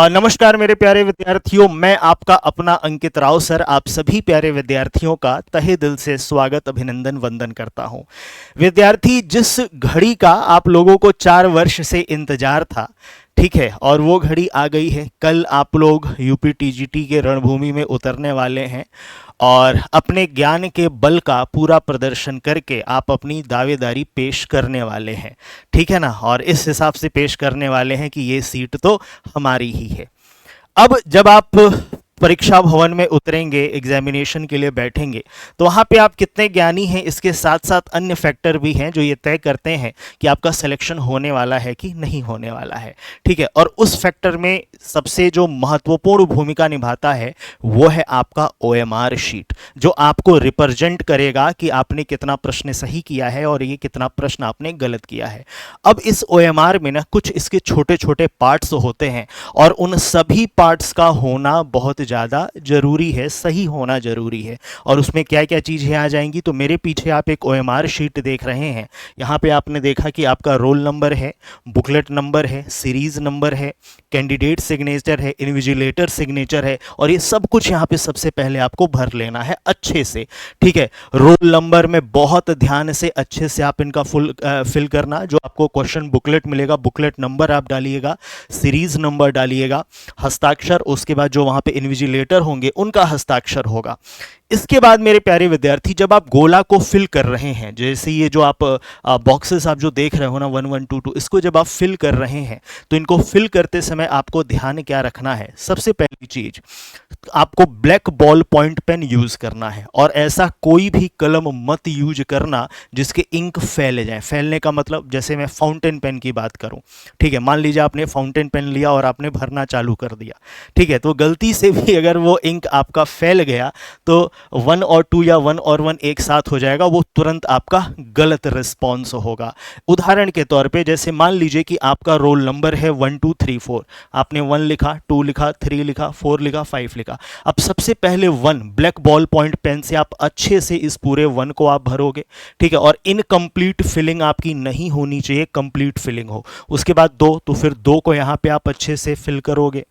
नमस्कार मेरे प्यारे विद्यार्थियों, मैं आपका अपना अंकित राव सर आप सभी प्यारे विद्यार्थियों का तहे दिल से स्वागत अभिनंदन वंदन करता हूं। विद्यार्थी, जिस घड़ी का आप लोगों को 4 वर्ष से इंतजार था, ठीक है, और वो घड़ी आ गई है। कल आप लोग यूपी टीजीटी के रणभूमि में उतरने वाले हैं और अपने ज्ञान के बल का पूरा प्रदर्शन करके आप अपनी दावेदारी पेश करने वाले हैं, ठीक है ना। और इस हिसाब से पेश करने वाले हैं कि ये सीट तो हमारी ही है। अब जब आप परीक्षा भवन में उतरेंगे, एग्जामिनेशन के लिए बैठेंगे, तो वहाँ पे आप कितने ज्ञानी हैं, इसके साथ साथ अन्य फैक्टर भी हैं जो ये तय करते हैं कि आपका सिलेक्शन होने वाला है कि नहीं होने वाला है, ठीक है। और उस फैक्टर में सबसे जो महत्वपूर्ण भूमिका निभाता है वो है आपका ओएमआर शीट, जो आपको रिप्रेजेंट करेगा कि आपने कितना प्रश्न सही किया है और ये कितना प्रश्न आपने गलत किया है। अब इस ओएमआर में ना कुछ इसके छोटे छोटे पार्ट्स होते हैं और उन सभी पार्ट्स का होना बहुत ज़्यादा जरूरी है, सही होना जरूरी है। और उसमें क्या क्या चीज़ें आ जाएंगी, तो मेरे पीछे आप एक ओएमआर शीट देख रहे हैं। यहाँ पे आपने देखा कि आपका रोल नंबर है, बुकलेट नंबर है, सीरीज नंबर है, कैंडिडेट सिग्नेचर है, इन्विजिलेटर सिग्नेचर है, और ये सब कुछ यहाँ पे सबसे पहले आपको भर लेना है अच्छे से, ठीक है। रोल नंबर में बहुत ध्यान से अच्छे से आप इनका फिल करना। जो आपको क्वेश्चन बुकलेट मिलेगा, बुकलेट नंबर आप डालिएगा, सीरीज नंबर डालिएगा, हस्ताक्षर, उसके बाद जो वहाँ पे इन्विजिलेटर होंगे उनका हस्ताक्षर होगा। इसके बाद मेरे प्यारे विद्यार्थी, जब आप गोला को फिल कर रहे हैं, जैसे ये जो आप बॉक्सेस आप जो देख रहे हो ना 1 1 2 2, इसको जब आप फिल कर रहे हैं तो इनको फिल करते समय आपको ध्यान क्या रखना है। सबसे पहली चीज, आपको black ball point pen use करना है और ऐसा कोई भी कलम मत यूज करना जिसके इंक फैल जाए। फैलने का मतलब, जैसे मैं फाउंटेन पेन की बात करूं, ठीक है, मान लीजिए आपने फाउंटेन पेन लिया और आपने भरना चालू कर दिया, ठीक है, तो गलती से भी अगर वो इंक आपका फैल गया तो 1 और 2 या 1 और 1 एक साथ हो जाएगा, वो तुरंत आपका गलत रिस्पॉन्स होगा। उदाहरण के तौर पे, जैसे मान लीजिए कि आपका रोल नंबर है 1 2 3 4, आपने 1 लिखा, 2 लिखा, 3 लिखा, 4 लिखा, 5 लिखा। अब सबसे पहले 1 ब्लैक बॉल पॉइंट पेन से आप अच्छे से इस पूरे 1 को आप भरोगे, ठीक है, और इनकम्प्लीट फिलिंग आपकी नहीं होनी चाहिए, कंप्लीट फिलिंग हो। उसके बाद 2, तो फिर 2 को यहाँ पे आप अच्छे से फिल करोगे,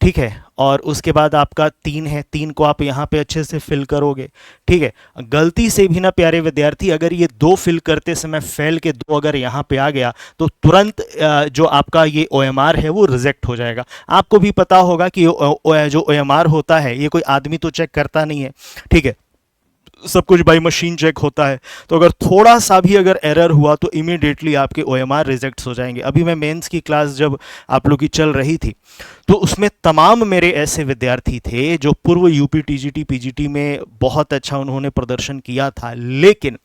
ठीक है, और उसके बाद आपका 3 है, 3 को आप यहाँ पे अच्छे से फिल करोगे, ठीक है। गलती से भी ना प्यारे विद्यार्थी, अगर ये 2 फिल करते समय फैल के 2 अगर यहाँ पे आ गया तो तुरंत जो आपका ये ओएमआर है वो रिजेक्ट हो जाएगा। आपको भी पता होगा कि जो ओएमआर होता है ये कोई आदमी तो चेक करता नहीं है, ठीक है, सब कुछ बाई मशीन चेक होता है। तो अगर थोड़ा सा भी अगर एरर हुआ तो इमीडिएटली आपके ओएमआर रिजेक्ट हो जाएंगे। अभी मैं मेंस की क्लास जब आप लोग की चल रही थी तो उसमें तमाम मेरे ऐसे विद्यार्थी थे जो पूर्व यूपी टीजीटी पीजीटी में बहुत अच्छा उन्होंने प्रदर्शन किया था, लेकिन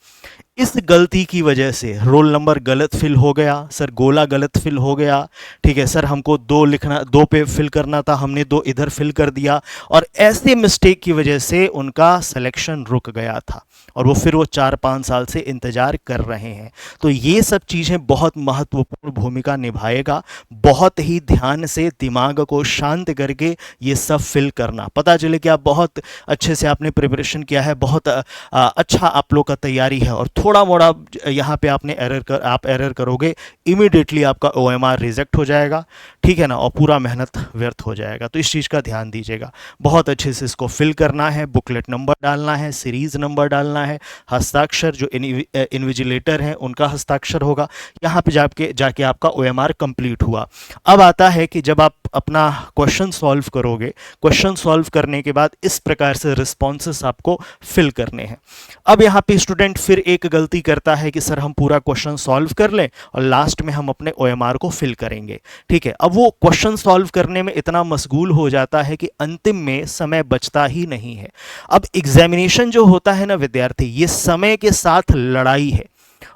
इस गलती की वजह से रोल नंबर गलत फिल हो गया, सर गोला गलत फिल हो गया, ठीक है, सर हमको 2 लिखना, 2 पे फिल करना था, हमने 2 इधर फिल कर दिया, और ऐसे मिस्टेक की वजह से उनका सिलेक्शन रुक गया था और वो फिर वो 4-5 साल से इंतजार कर रहे हैं। तो ये सब चीज़ें बहुत महत्वपूर्ण भूमिका निभाएगा। बहुत ही ध्यान से दिमाग को शांत करके ये सब फिल करना। पता चले कि आप बहुत अच्छे से आपने प्रिपरेशन किया है, बहुत अच्छा आप लोग का तैयारी है, और थोड़ा मोड़ा यहाँ पे आपने आप एरर करोगे, इमीडिएटली आपका ओएमआर रिजेक्ट हो जाएगा, ठीक है ना, और पूरा मेहनत व्यर्थ हो जाएगा। तो इस चीज़ का ध्यान दीजिएगा, बहुत अच्छे से इसको फिल करना है, बुकलेट नंबर डालना है, सीरीज नंबर डालना है, हस्ताक्षर जो इन्विजिलेटर हैं उनका हस्ताक्षर होगा, यहाँ पे जाके आपका ओएमआर कंप्लीट हुआ। अब आता है कि जब आप अपना क्वेश्चन सॉल्व करोगे, क्वेश्चन सॉल्व करने के बाद इस प्रकार से रिस्पॉन्सेस आपको फिल करने हैं। अब यहाँ पे स्टूडेंट फिर एक गलती करता है कि सर हम पूरा क्वेश्चन सॉल्व कर लें और लास्ट में हम अपने ओएमआर को फिल करेंगे, ठीक है। अब वो क्वेश्चन सॉल्व करने में इतना मशगूल हो जाता है कि अंतिम में समय बचता ही नहीं है। अब एग्जामिनेशन जो होता है ना विद्यार्थी, ये समय के साथ लड़ाई है,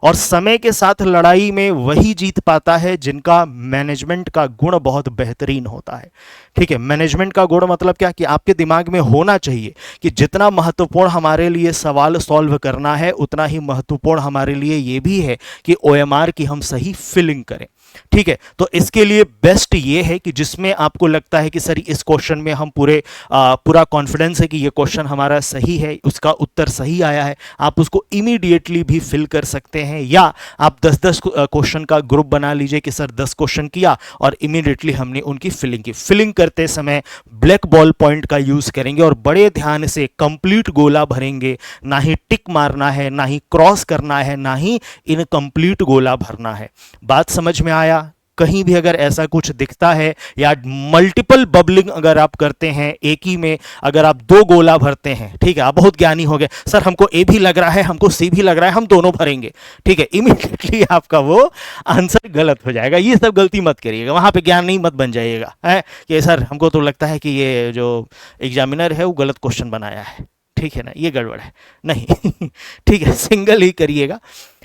और समय के साथ लड़ाई में वही जीत पाता है जिनका मैनेजमेंट का गुण बहुत बेहतरीन होता है, ठीक है। मैनेजमेंट का गुण मतलब क्या, कि आपके दिमाग में होना चाहिए कि जितना महत्वपूर्ण हमारे लिए सवाल सॉल्व करना है उतना ही महत्वपूर्ण हमारे लिए ये भी है कि ओएमआर की हम सही फिलिंग करें। ठीक है, तो इसके लिए बेस्ट ये है कि जिसमें आपको लगता है कि सर इस क्वेश्चन में हम पूरा कॉन्फिडेंस है कि ये क्वेश्चन हमारा सही है, उसका उत्तर सही आया है, आप उसको इमीडिएटली भी फिल कर सकते हैं। या आप 10-10 क्वेश्चन का ग्रुप बना लीजिए कि सर 10 क्वेश्चन किया और इमीडिएटली हमने उनकी फिलिंग की। फिलिंग करते समय ब्लैक बॉल पॉइंट का यूज करेंगे और बड़े ध्यान से कंप्लीट गोला भरेंगे, ना ही टिक मारना है, ना ही क्रॉस करना है, ना ही इनकम्प्लीट गोला भरना है। बात समझ में आया? कहीं भी अगर ऐसा कुछ दिखता है या मल्टीपल बबलिंग अगर आप करते हैं, एक ही में अगर आप 2 गोला भरते हैं, ठीक है, आप बहुत ज्ञानी हो गए, सर हमको ए भी लग रहा है, हमको सी भी लग रहा है, हम दोनों भरेंगे, ठीक है, इमीडिएटली आपका वो आंसर गलत हो जाएगा। ये सब गलती मत करिएगा, वहां पे ज्ञान नहीं मत बन जाइएगा है कि सर हमको तो लगता है कि ये जो एग्जामिनर है वो गलत क्वेश्चन बनाया है, ठीक है ना, ये गड़बड़ है, नहीं ठीक है, सिंगल ही करिएगा।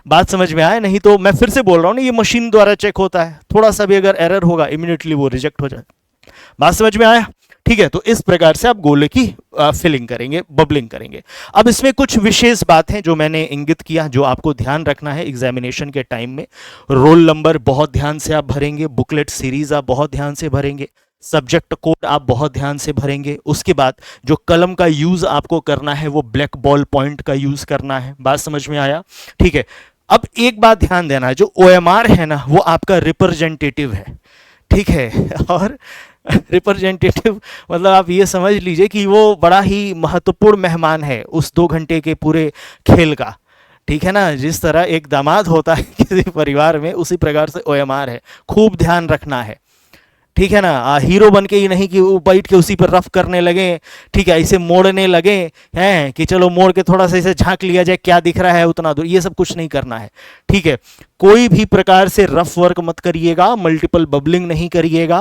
बात समझ में आए? नहीं तो मैं फिर से बोल रहा हूँ ना, ये मशीन द्वारा चेक होता है, थोड़ा सा भी अगर एरर होगा इमीडिएटली वो रिजेक्ट हो जाए। बात समझ में आया? ठीक है, तो इस प्रकार से आप गोले की फिलिंग करेंगे, बबलिंग करेंगे। अब इसमें कुछ विशेष बात है जो मैंने इंगित किया, जो आपको ध्यान रखना है एग्जामिनेशन के टाइम में। रोल नंबर बहुत ध्यान से आप भरेंगे, बुकलेट सीरीज आप बहुत ध्यान से भरेंगे, सब्जेक्ट कोड आप बहुत ध्यान से भरेंगे। उसके बाद जो कलम का यूज आपको करना है वो ब्लैक बॉल पॉइंट का यूज करना है। बात समझ में आया? ठीक है, अब एक बात ध्यान देना, जो ओएमआर है ना वो आपका रिप्रेजेंटेटिव है, ठीक है, और रिप्रेजेंटेटिव मतलब आप ये समझ लीजिए कि वो बड़ा ही महत्वपूर्ण मेहमान है उस 2 घंटे के पूरे खेल का, ठीक है ना। जिस तरह एक दामाद होता है किसी परिवार में, उसी प्रकार से ओएमआर है, खूब ध्यान रखना है, ठीक है ना। हीरो बन के ही नहीं कि वो बैठ के उसी पर रफ करने लगे, ठीक है, इसे मोड़ने लगे हैं कि चलो मोड़ के थोड़ा सा इसे झांक लिया जाए क्या दिख रहा है उतना दूर, ये सब कुछ नहीं करना है, ठीक है। कोई भी प्रकार से रफ वर्क मत करिएगा, मल्टीपल बबलिंग नहीं करिएगा,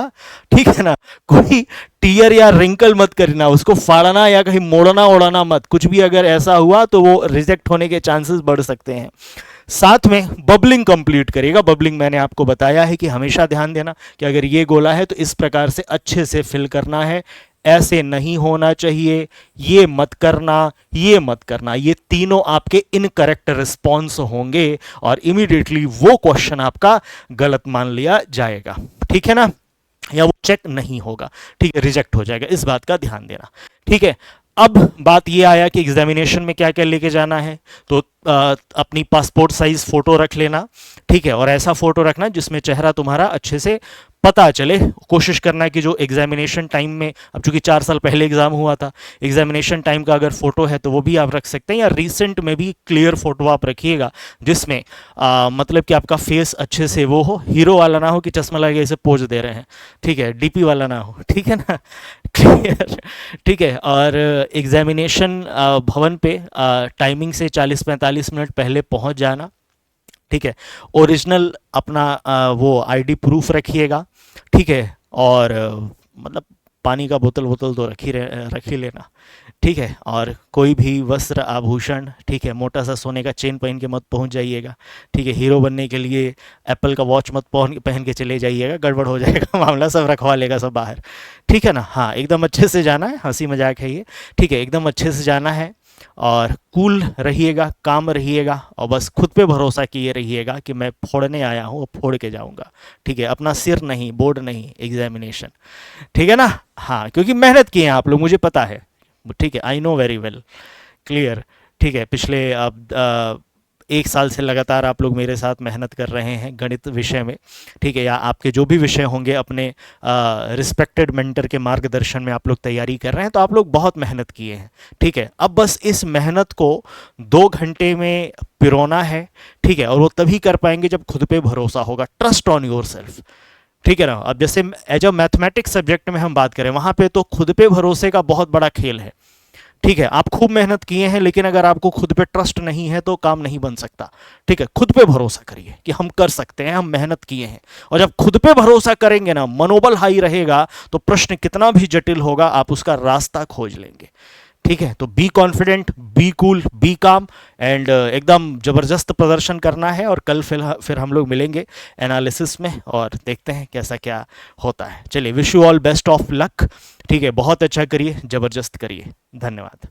ठीक है ना। कोई टीयर या रिंकल मत करना, उसको फाड़ना या कहीं मोड़ना ओड़ना मत, कुछ भी अगर ऐसा हुआ तो वो रिजेक्ट होने के चांसेस बढ़ सकते हैं। साथ में बबलिंग कंप्लीट करिएगा। बबलिंग मैंने आपको बताया है कि हमेशा ध्यान देना कि अगर ये गोला है तो इस प्रकार से अच्छे से फिल करना है, ऐसे नहीं होना चाहिए, ये मत करना, ये मत करना, ये तीनों आपके इनकरेक्ट रिस्पॉन्स होंगे और इमीडिएटली वो क्वेश्चन आपका गलत मान लिया जाएगा, ठीक है ना, या वो चेक नहीं होगा, ठीक है, रिजेक्ट हो जाएगा। इस बात का ध्यान देना, ठीक है। अब बात ये आया कि एग्जामिनेशन में क्या क्या लेके जाना है, तो अपनी पासपोर्ट साइज फोटो रख लेना, ठीक है, और ऐसा फोटो रखना जिसमें चेहरा तुम्हारा अच्छे से पता चले। कोशिश करना है कि जो एग्जामिनेशन टाइम में, अब चूंकि 4 साल पहले एग्जाम हुआ था, एग्जामिनेशन टाइम का अगर फोटो है तो वो भी आप रख सकते हैं, या रिसेंट में भी क्लियर फोटो आप रखिएगा जिसमें मतलब कि आपका फेस अच्छे से वो हो, हीरो वाला ना हो कि चश्मा लगा इसे पोज दे रहे हैं, ठीक है, डीपी वाला ना हो, ठीक है ना, क्लियर, ठीक है। और एग्जामिनेशन भवन पे टाइमिंग से 40-45 मिनट पहले पहुंच जाना, ठीक है। ओरिजिनल अपना वो आईडी प्रूफ रखिएगा, ठीक है, और मतलब पानी का बोतल तो रख ही लेना, ठीक है। और कोई भी वस्त्र आभूषण, ठीक है, मोटा सा सोने का चेन पहन के मत पहुंच जाइएगा, ठीक है। हीरो बनने के लिए एप्पल का वॉच मत पहन के चले जाइएगा, गड़बड़ हो जाएगा मामला, सब रखवा लेगा सब बाहर, ठीक है ना। हाँ, एकदम अच्छे से जाना है, हंसी मजाक है ये, ठीक है, एकदम अच्छे से जाना है और कूल रहिएगा, काम रहिएगा, और बस खुद पे भरोसा किए रहिएगा कि मैं फोड़ने आया हूँ और फोड़ के जाऊँगा, ठीक है। अपना सिर नहीं, बोर्ड नहीं, एग्जामिनेशन, ठीक है ना। हाँ, क्योंकि मेहनत की है आप लोग, मुझे पता है, ठीक है, I know very well, clear, ठीक है। पिछले अब 1 साल से लगातार आप लोग मेरे साथ मेहनत कर रहे हैं गणित विषय में, ठीक है, या आपके जो भी विषय होंगे अपने रिस्पेक्टेड मेंटर के मार्गदर्शन में आप लोग तैयारी कर रहे हैं, तो आप लोग बहुत मेहनत किए हैं, ठीक है। अब बस इस मेहनत को 2 घंटे में पिरोना है, ठीक है, और वो तभी कर पाएंगे जब खुद पे भरोसा होगा, ट्रस्ट ऑन योर सेल्फ, ठीक है ना। अब जैसे एज अ मैथमेटिक्स सब्जेक्ट में हम बात करें, वहां पे तो खुद पे भरोसे का बहुत बड़ा खेल है, ठीक है। आप खूब मेहनत किए हैं, लेकिन अगर आपको खुद पे ट्रस्ट नहीं है तो काम नहीं बन सकता, ठीक है। खुद पे भरोसा करिए कि हम कर सकते हैं, हम मेहनत किए हैं, और जब खुद पे भरोसा करेंगे ना, मनोबल हाई रहेगा, तो प्रश्न कितना भी जटिल होगा आप उसका रास्ता खोज लेंगे, ठीक है। तो be confident, be cool, be calm, and एकदम जबरदस्त प्रदर्शन करना है। और कल फिर हम लोग मिलेंगे एनालिसिस में और देखते हैं कैसा क्या होता है। चलिए, wish you all best of luck, ठीक है, बहुत अच्छा करिए, जबरदस्त करिए, धन्यवाद।